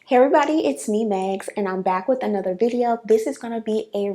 Hey everybody, it's me Megs and I'm back with another video. This is going to be a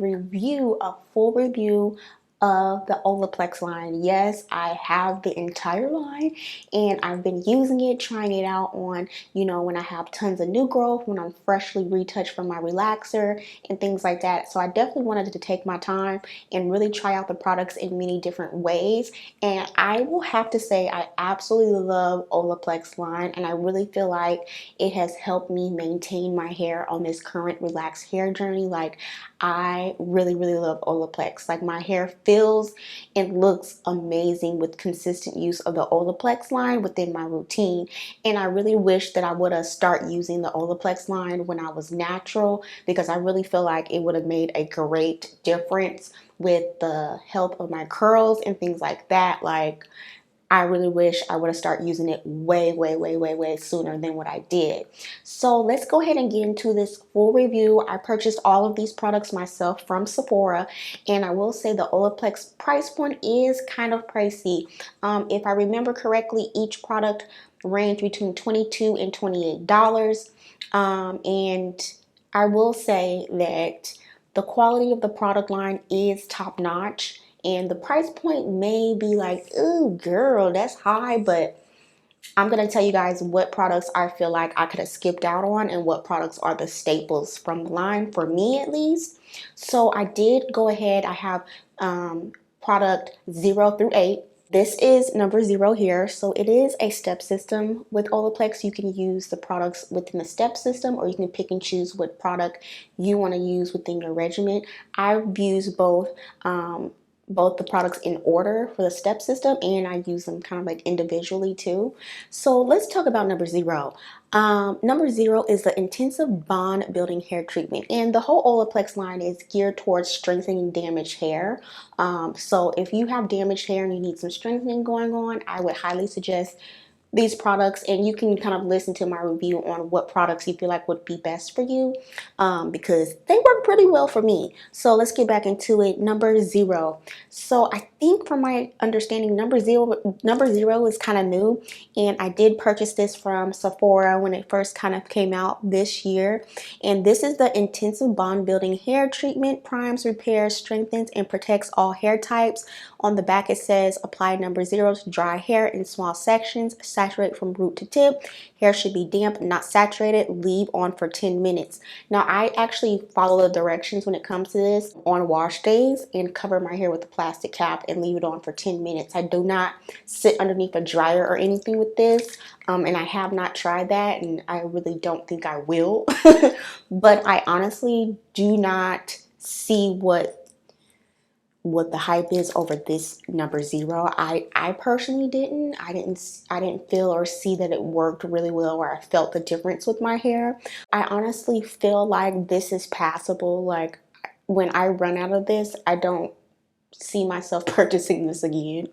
full review of the Olaplex line. Yes, I have the entire line and I've been using it, trying it out on, when I have tons of new growth, when I'm freshly retouched from my relaxer and things like that. So I definitely wanted to take my time and really try out the products in many different ways. And I will have to say I absolutely love Olaplex line, and I really feel like it has helped me maintain my hair on this current relaxed hair journey. Like, I really, really love Olaplex. Like, my hair feels and looks amazing with consistent use of the Olaplex line within my routine. And I really wish that I would have started using the Olaplex line when I was natural, because I really feel like it would have made a great difference with the health of my curls and things like that. Like, I really wish I would have started using it way sooner than what I did. So let's go ahead and get into this full review. I purchased all of these products myself from Sephora, and I will say the Olaplex price point is kind of pricey. If I remember correctly, each product ranged between $22 and $28. And I will say that the quality of the product line is top notch. And the price point may be like, ooh, girl, that's high. But I'm going to tell you guys what products I feel like I could have skipped out on and what products are the staples from the line, for me at least. So I did go ahead. I have product 0 through 8. This is number 0 here. So it is a step system with Olaplex. You can use the products within the step system, or you can pick and choose what product you want to use within your regimen. I've used both the products in order for the step system, and I use them kind of like individually too. So let's talk about number 0. Number 0 is the intensive bond building hair treatment, and the whole Olaplex line is geared towards strengthening damaged hair. So if you have damaged hair and you need some strengthening going on, I would highly suggest these products, and you can kind of listen to my review on what products you feel like would be best for you, because they work pretty well for me. So let's get back into it. Number 0. So I think from my understanding, number zero is kind of new, and I did purchase this from Sephora when it first kind of came out this year. And this is the intensive bond building hair treatment, primes, repairs, strengthens, and protects all hair types. On the back it says apply number 0 to dry hair in small sections, saturate from root to tip. Hair should be damp, not saturated. Leave on for 10 minutes. Now, I actually follow the directions when it comes to this on wash days and cover my hair with a plastic cap and leave it on for 10 minutes. I do not sit underneath a dryer or anything with this, and I have not tried that, and I really don't think I will. But I honestly do not see what the hype is over this number 0. I personally didn't. I didn't feel or see that it worked really well, or I felt the difference with my hair. I honestly feel like this is passable. Like, when I run out of this, I don't see myself purchasing this again.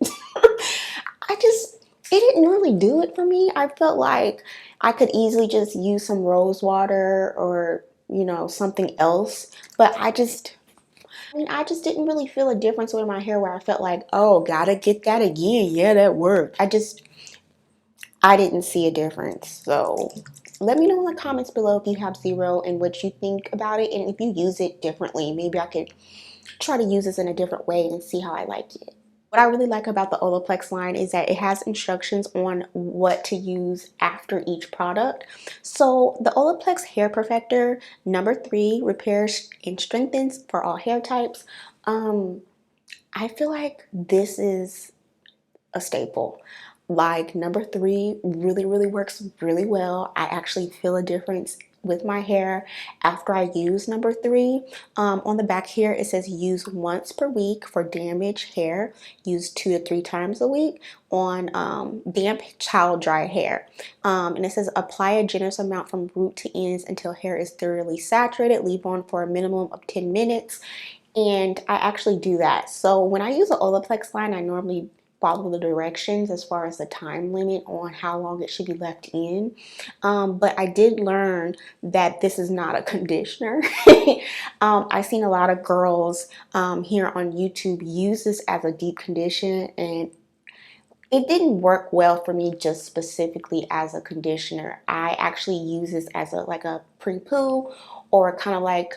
It didn't really do it for me. I felt like I could easily just use some rose water or, something else, but I just didn't really feel a difference with my hair where I felt like, oh, gotta get that again. Yeah, that worked. I didn't see a difference. So let me know in the comments below if you have 0 and what you think about it. And if you use it differently, maybe I could try to use this in a different way and see how I like it. What I really like about the Olaplex line is that it has instructions on what to use after each product. So the Olaplex Hair Perfector number 3 repairs and strengthens for all hair types. I feel like this is a staple. Like, number 3 really works really well. I actually feel a difference with my hair after I use number 3. On the back here it says use once per week for damaged hair, use 2 to 3 times a week on damp towel dry hair, and it says apply a generous amount from root to ends until hair is thoroughly saturated, leave on for a minimum of 10 minutes. And I actually do that. So when I use the Olaplex line, I normally follow the directions as far as the time limit on how long it should be left in. But I did learn that this is not a conditioner. I've seen a lot of girls here on YouTube use this as a deep condition, and It didn't work well for me just specifically as a conditioner. I actually use this as a like a pre-poo or kind of like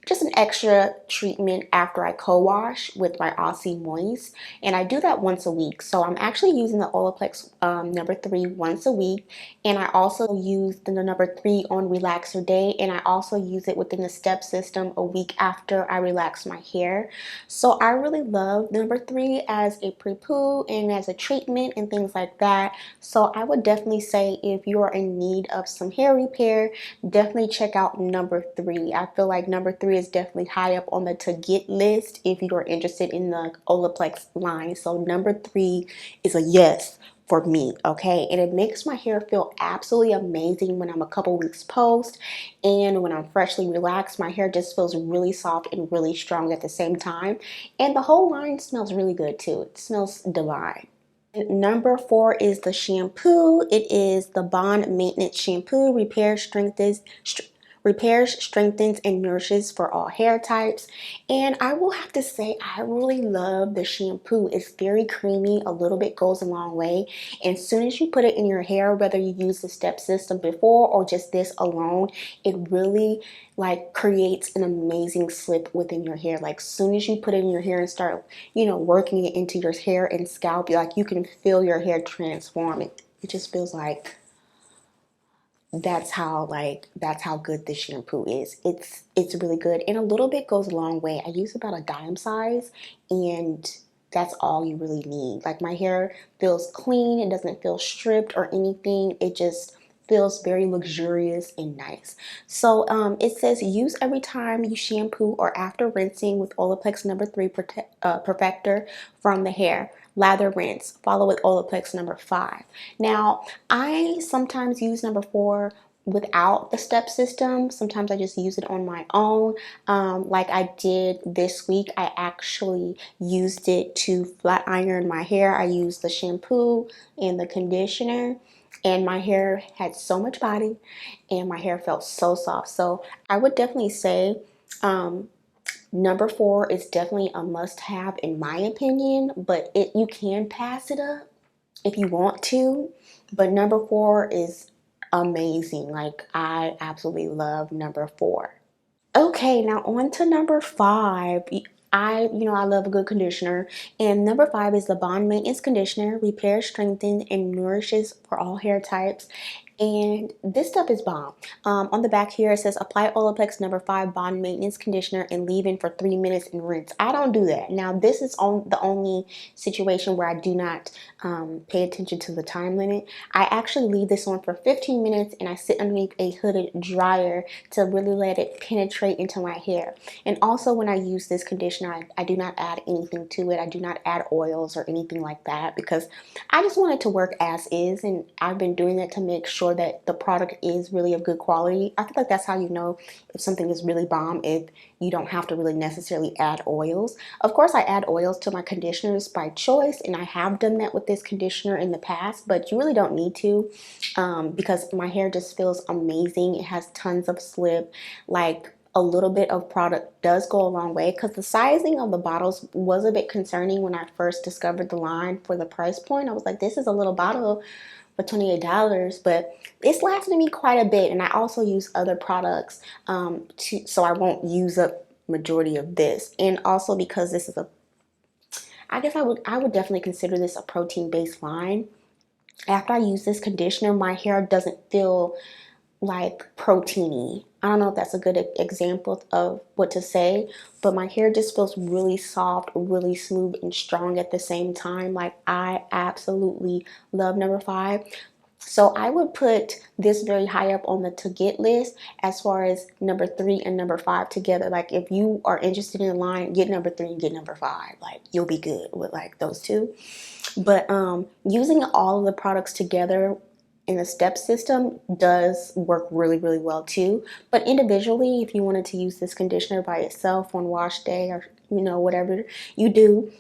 just an extra treatment after I co-wash with my Aussie Moist, and I do that once a week. So I'm actually using the Olaplex number 3 once a week, and I also use the number 3 on Relaxer Day, and I also use it within the step system a week after I relax my hair. So I really love number 3 as a pre-poo and as a treatment and things like that. So I would definitely say if you are in need of some hair repair, definitely check out number 3. I feel like number 3 is definitely high up on the to get list if you are interested in the Olaplex line. So number 3 is a yes for me, okay? And it makes my hair feel absolutely amazing when I'm a couple weeks post, and when I'm freshly relaxed, my hair just feels really soft and really strong at the same time. And the whole line smells really good too. It smells divine. Number 4 is the shampoo. It is the Bond Maintenance Shampoo. Repairs, strengthens, and nourishes for all hair types. And I will have to say, I really love the shampoo. It's very creamy. A little bit goes a long way. And as soon as you put it in your hair, whether you use the step system before or just this alone, it really like creates an amazing slip within your hair. Like soon as you put it in your hair and start, working it into your hair and scalp, like you can feel your hair transform. It just feels like that's how good this shampoo is. It's really good, and a little bit goes a long way. I use about a dime size, and that's all you really need. Like my hair feels clean, it doesn't feel stripped or anything. It just feels very luxurious and nice. So it says use every time you shampoo or after rinsing with Olaplex number 3 perfector from the hair. Lather, rinse. Follow with Olaplex number 5. Now, I sometimes use number 4 without the step system. Sometimes I just use it on my own. Like I did this week, I actually used it to flat iron my hair. I used the shampoo and the conditioner, and my hair had so much body and my hair felt so soft. So I would definitely say number 4 is definitely a must have in my opinion, but you can pass it up if you want to, but number 4 is amazing. Like I absolutely love number 4. Okay, now on to number 5. I love a good conditioner, and number 5 is the Bond Maintenance Conditioner. Repairs, strengthens, and nourishes for all hair types. And this stuff is bomb. On the back here it says apply Olaplex number 5 Bond Maintenance Conditioner and leave in for 3 minutes and rinse. I don't do that. Now this is on the only situation where I do not pay attention to the time limit. I actually leave this on for 15 minutes and I sit underneath a hooded dryer to really let it penetrate into my hair. And also when I use this conditioner, I do not add anything to it. I do not add oils or anything like that because I just want it to work as is, and I've been doing that to make sure that the product is really of good quality. I feel like that's how you know if something is really bomb, if you don't have to really necessarily add oils. Of course, I add oils to my conditioners by choice, and I have done that with this conditioner in the past, but you really don't need to because my hair just feels amazing. It has tons of slip. Like a little bit of product does go a long way because the sizing of the bottles was a bit concerning when I first discovered the line for the price point. I was like, this is a little bottle for $28, but it's lasted me quite a bit. And I also use other products so I won't use up majority of this. And also because this is I would definitely consider this a protein based line. After I use this conditioner, my hair doesn't feel like proteiny. I don't know if that's a good example of what to say, but my hair just feels really soft, really smooth and strong at the same time. Like I absolutely love number 5. So I would put this very high up on the to get list as far as number 3 and number 5 together. Like if you are interested in line, get number 3 and get number 5. Like you'll be good with like those two. But using all of the products together in the step system does work really, really well too. But individually, if you wanted to use this conditioner by itself on wash day or whatever you do,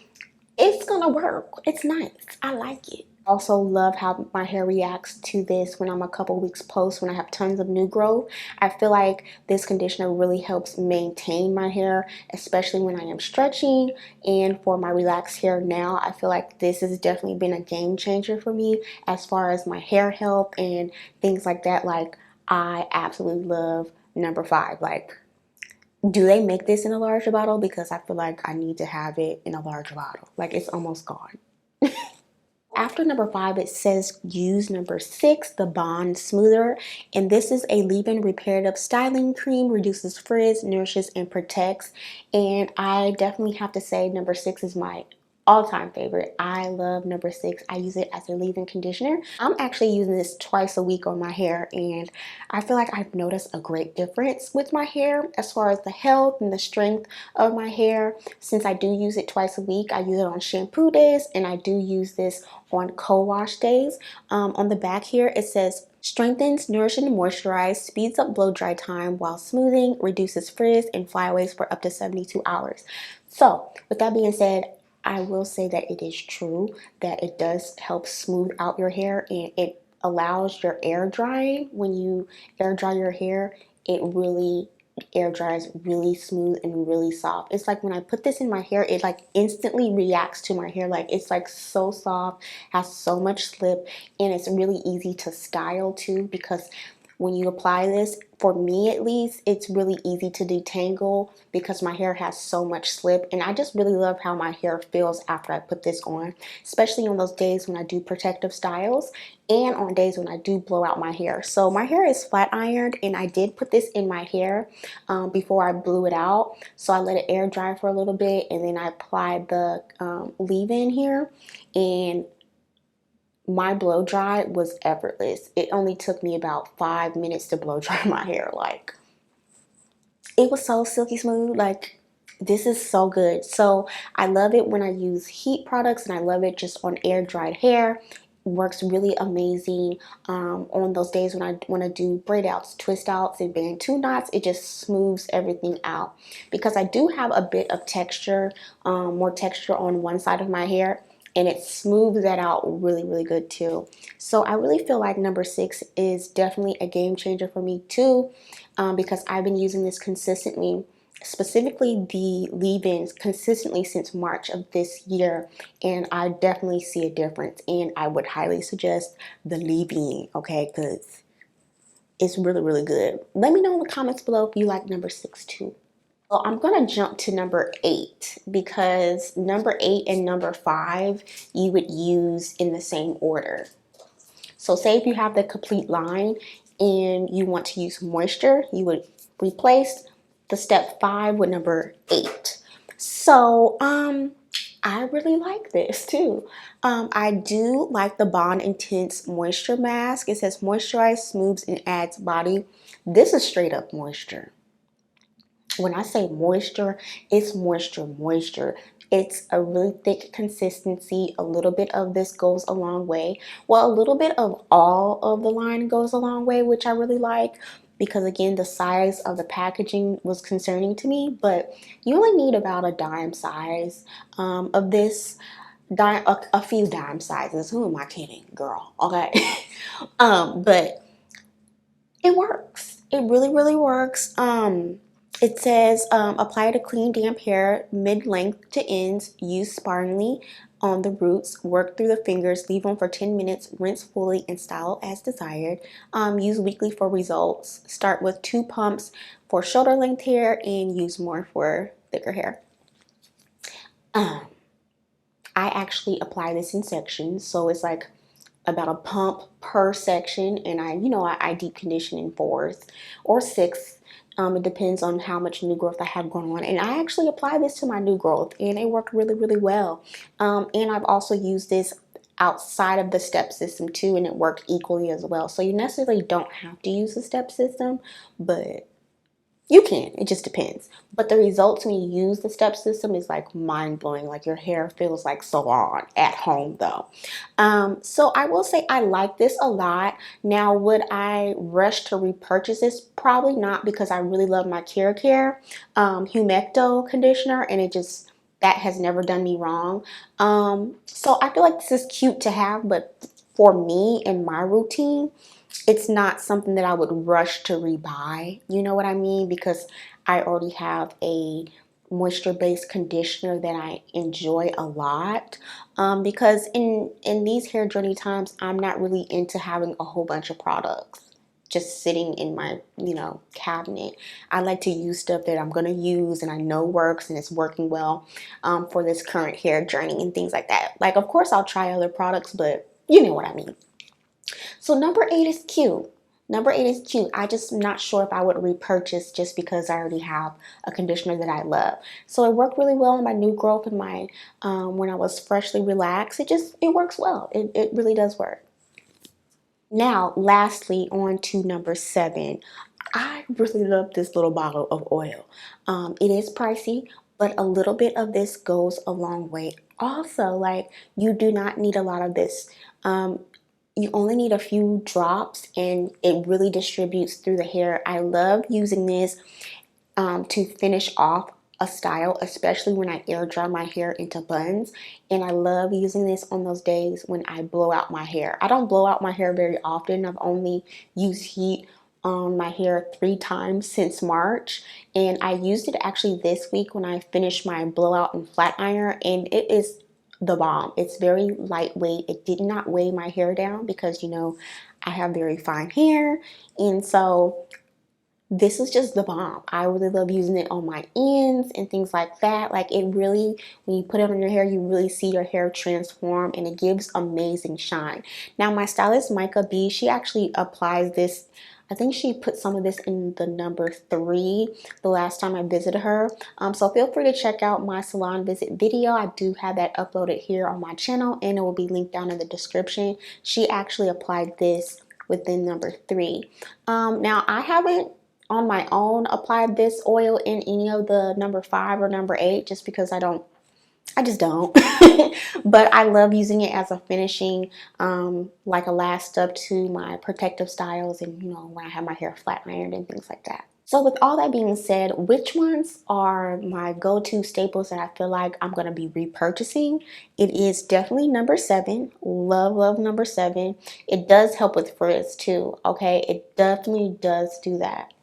it's gonna work. It's nice. I like it. Also love how my hair reacts to this when I'm a couple weeks post, when I have tons of new growth. I feel like this conditioner really helps maintain my hair, especially when I am stretching. And for my relaxed hair now, I feel like this has definitely been a game changer for me as far as my hair health and things like that. Like, I absolutely love number 5. Like, do they make this in a larger bottle? Because I feel like I need to have it in a larger bottle. Like, it's almost gone. After number 5, it says use number 6, the Bond Smoother. And this is a leave-in reparative styling cream, reduces frizz, nourishes, and protects. And I definitely have to say number 6 is my all-time favorite. I love number 6. I use it as a leave-in conditioner. I'm actually using this twice a week on my hair, and I feel like I've noticed a great difference with my hair as far as the health and the strength of my hair. Since I do use it twice a week, I use it on shampoo days, and I do use this on co-wash days. On the back here, it says strengthens, nourishes, and moisturizes, speeds up blow dry time while smoothing, reduces frizz and flyaways for up to 72 hours. So, with that being said, I will say that it is true that it does help smooth out your hair, and it allows your air drying. When you air dry your hair, it really air dries really smooth and really soft. It's like when I put this in my hair, it like instantly reacts to my hair. Like, it's like so soft, has so much slip, and it's really easy to style too, because when you apply this, for me at least, it's really easy to detangle because my hair has so much slip. And I just really love how my hair feels after I put this on, especially on those days when I do protective styles and on days when I do blow out my hair. So my hair is flat ironed, and I did put this in my hair before I blew it out. So I let it air dry for a little bit, and then I applied the leave-in here, and my blow dry was effortless. It only took me about 5 minutes to blow dry my hair. Like, it was so silky smooth. Like, this is so good. So I love it when I use heat products, and I love it just on air dried hair. Works really amazing on those days when I want to do braid outs, twist outs, and bantu knots. It just smooths everything out, because I do have a bit of texture, more texture on one side of my hair, and it smooths that out really, really good too. So I really feel like number 6 is definitely a game changer for me too, because I've been using this consistently, specifically the leave-ins, consistently since March of this year, and I definitely see a difference, and I would highly suggest the leave-in, okay, because it's really, really good. Let me know in the comments below if you like number 6 too. Well, I'm going to jump to number 8, because number 8 and number 5 you would use in the same order. So say if you have the complete line and you want to use moisture, you would replace the step 5 with number 8. So I really like this too. I do like the Bond Intense Moisture Mask. It says moisturize, smooths, and adds body. This is straight up moisture. When I say moisture, it's moisture, moisture. It's a really thick consistency. A little bit of this goes a long way. Well, a little bit of all of the line goes a long way, which I really like, because again, the size of the packaging was concerning to me, but you only need about a dime size of this. A few dime sizes. Who am I kidding, girl? Okay. But it works. It really, really works. It says apply to clean, damp hair, mid-length to ends. Use sparingly on the roots. Work through the fingers. Leave on for 10 minutes. Rinse fully and style as desired. Use weekly for results. Start with 2 pumps for shoulder length hair and use more for thicker hair. I actually apply this in sections, so it's like about a pump per section, and I deep condition in 4s or 6. It depends on how much new growth I have going on, and I actually apply this to my new growth, and it worked really, really well. And I've also used this outside of the step system too, and it worked equally as well. So you necessarily don't have to use the step system, but you can. It just depends. But the results when you use the step system is like mind-blowing. Like, your hair feels like salon at home though. So I will say I like this a lot. Now, would I rush to repurchase this? Probably not, because I really love my Care Humecto conditioner, and it just that has never done me wrong. So I feel like this is cute to have, but for me in my routine, it's not something that I would rush to rebuy. You know what I mean? Because I already have a moisture-based conditioner that I enjoy a lot. Because in these hair journey times, I'm not really into having a whole bunch of products just sitting in my, cabinet. I like to use stuff that I'm going to use and I know works and it's working well for this current hair journey and things like that. Like, of course, I'll try other products, but you know what I mean. So number 8 is cute. Number 8 is cute. I just not sure if I would repurchase just because I already have a conditioner that I love. So it worked really well in my new growth and my when I was freshly relaxed. It works well. It really does work. Now, lastly, on to number 7. I really love this little bottle of oil. It is pricey, but a little bit of this goes a long way. Also, like, you do not need a lot of this. You only need a few drops and it really distributes through the hair. I love using this to finish off a style, especially when I air dry my hair into buns. And I love using this on those days when I blow out my hair. I don't blow out my hair very often. I've only used heat on my hair 3 times since March, and I used it actually this week when I finished my blowout and flat iron, and it is the bomb. It's very lightweight. It did not weigh my hair down because I have very fine hair, and so this is just the bomb. I really love using it on my ends and things like that. Like, it really, when you put it on your hair, you really see your hair transform and it gives amazing shine. Now, my stylist, Micah B, she actually applies this. I think she put some of this in the number 3 the last time I visited her. So feel free to check out my salon visit video. I do have that uploaded here on my channel and it will be linked down in the description. She actually applied this within number 3. Now, I haven't on my own applied this oil in any of the number 5 or number 8 just because I just don't. But I love using it as a finishing, like a last step to my protective styles and when I have my hair flat ironed and things like that. So with all that being said, which ones are my go-to staples that I feel like I'm going to be repurchasing? It is definitely number 7. Love, love number 7. It does help with frizz too, okay? It definitely does do that.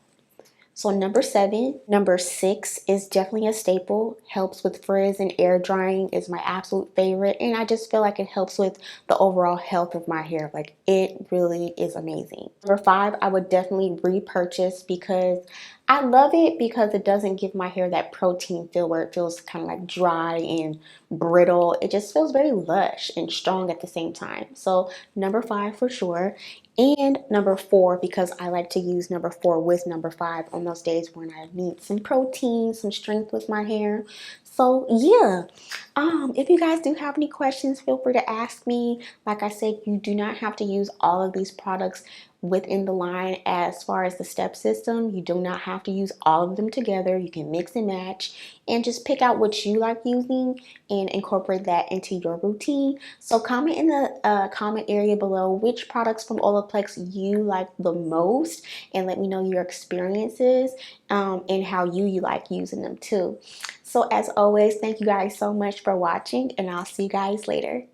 So number 7. Number 6 is definitely a staple. Helps with frizz and air drying, is my absolute favorite. And I just feel like it helps with the overall health of my hair. Like, it really is amazing. Number 5, I would definitely repurchase because I love it because it doesn't give my hair that protein feel where it feels kind of like dry and brittle. It just feels very lush and strong at the same time. So number 5 for sure. And number 4, because I like to use number 4 with number 5 on those days when I need some protein, some strength with my hair. So yeah, if you guys do have any questions, feel free to ask me. Like I said, you do not have to use all of these products within the line as far as the step system. You do not have to use all of them together. You can mix and match and just pick out what you like using and incorporate that into your routine. So comment in the comment area below which products from Olaplex you like the most, and let me know your experiences and how you like using them too. So as always, thank you guys so much for watching, and I'll see you guys later.